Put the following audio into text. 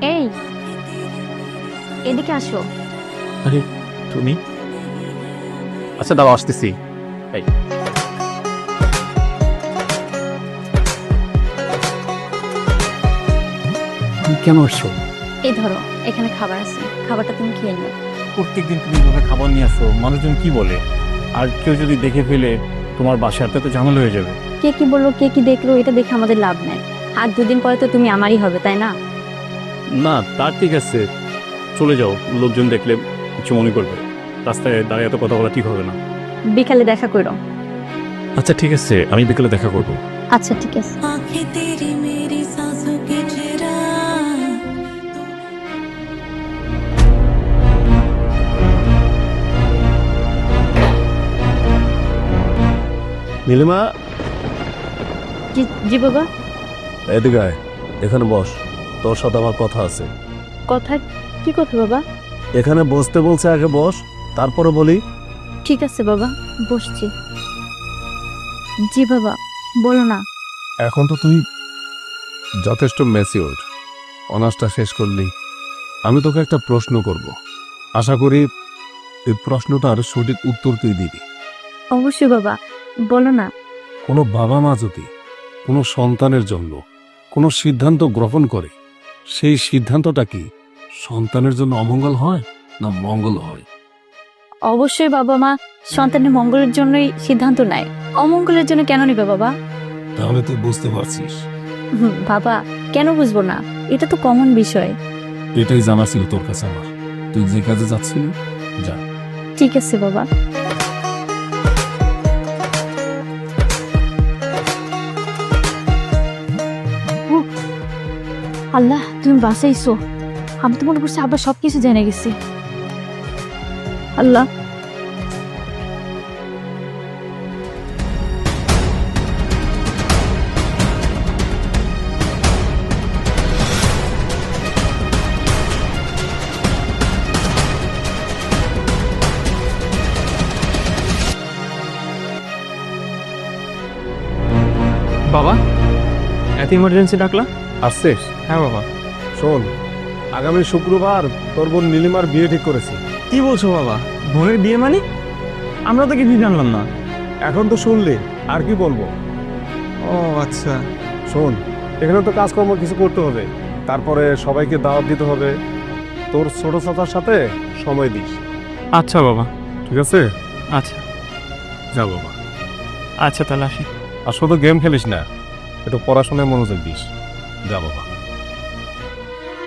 এই, এদিকে আসো। আরে তুমি? আচ্ছা দাও, আসতেছি। এই তুমি কেন আসছো? এই ধরো, এখানে খাবার আছে, খাবারটা তুমি খেয়ে নিও। প্রত্যেকদিন তুমি এভাবে খাবার নিয়ে আসো, মানুষজন কি বলে? আর কেউ যদি দেখে ফেলে তোমার বাসাতে তো ঝামেলা হয়ে যাবে। কে কি বললো, কে কি দেখলো, এটা দেখে আমাদের লাভ নাই। আর দুদিন পরে তো তুমি আমারই হবে, তাই না? না, তার ঠিক আছে, চলে যাও। লোকজন দেখলে কিছু মনে করবে। রাস্তায় দাঁড়িয়ে এত কথা বলা ঠিক হবে না। বিকালে দেখা করো। আচ্ছা ঠিক আছে, আমি বিকেলে দেখা করবো। আচ্ছা ঠিক আছে। নীলিমা, জি জি বাবা। এদিকে আয়, এখানে বস, তোর সাথে আমার কথা আছে। কথা? কি কথা বাবা? এখানে বসতে বলছে, আগে বস, তারপরে বলি। ঠিক আছে বাবা, বসছি। জি বাবা, বলো না। এখন তো তুই যথেষ্ট ম্যাচিওর, অনার্সটা শেষ করলি। আমি তোকে একটা প্রশ্ন করব, আশা করি এই প্রশ্নটার সঠিক উত্তর তুই দিবি। অবশ্যই বাবা, বলো না। কোনো বাবা মা যদি কোনো সন্তানের জন্য কোনো সিদ্ধান্ত গ্রহণ করে, সেই সিদ্ধান্তটা কি সন্তানের জন্য অমঙ্গল হয় না মঙ্গল হয়? অবশ্যই বাবা মা সন্তানের মঙ্গলের জন্যই সিদ্ধান্ত নেয়, অমঙ্গলের জন্য কেন নিবে বাবা? তাহলে তুই বুঝতে পারছিস। বাবা, কেন বুঝবো না? এটা তো কমন বিষয়। এটাই জানা ছিল তোর কাছে আমার। তুই যে কাজে যাচ্ছিলি, যা। ঠিক আছে বাবা। উহ, আল্লাহ তুমি বাঁচাইছো। আমি তো মনে করছি আবার সবকিছু জেনে গেছি। আল্লাহ। বাবা, এত ইমার্জেন্সি ডাকলা? আসছিস? হ্যাঁ বাবা। শোন, আগামী শুক্রবার তোর বোন নীলিমার বিয়ে ঠিক করেছি। কি বলছো বাবা? বোনের বিয়ে মানে? আমরা তো কিছু জানলাম না। এখন তো শুনলি, আর কি বলবো। ও আচ্ছা। শোন, এখানে তো কাজকর্ম কিছু করতে হবে, তারপরে সবাইকে দাওয়াত দিতে হবে। তোর ছোট চাচার সাথে সময় দিস, আচ্ছা বাবা। ঠিক আছে? আচ্ছা যা বাবা। আচ্ছা, তাহলে আসি। আর শুধু গেম খেলিস না, একটু পড়াশোনায় মনোযোগ দিস। যা বাবা।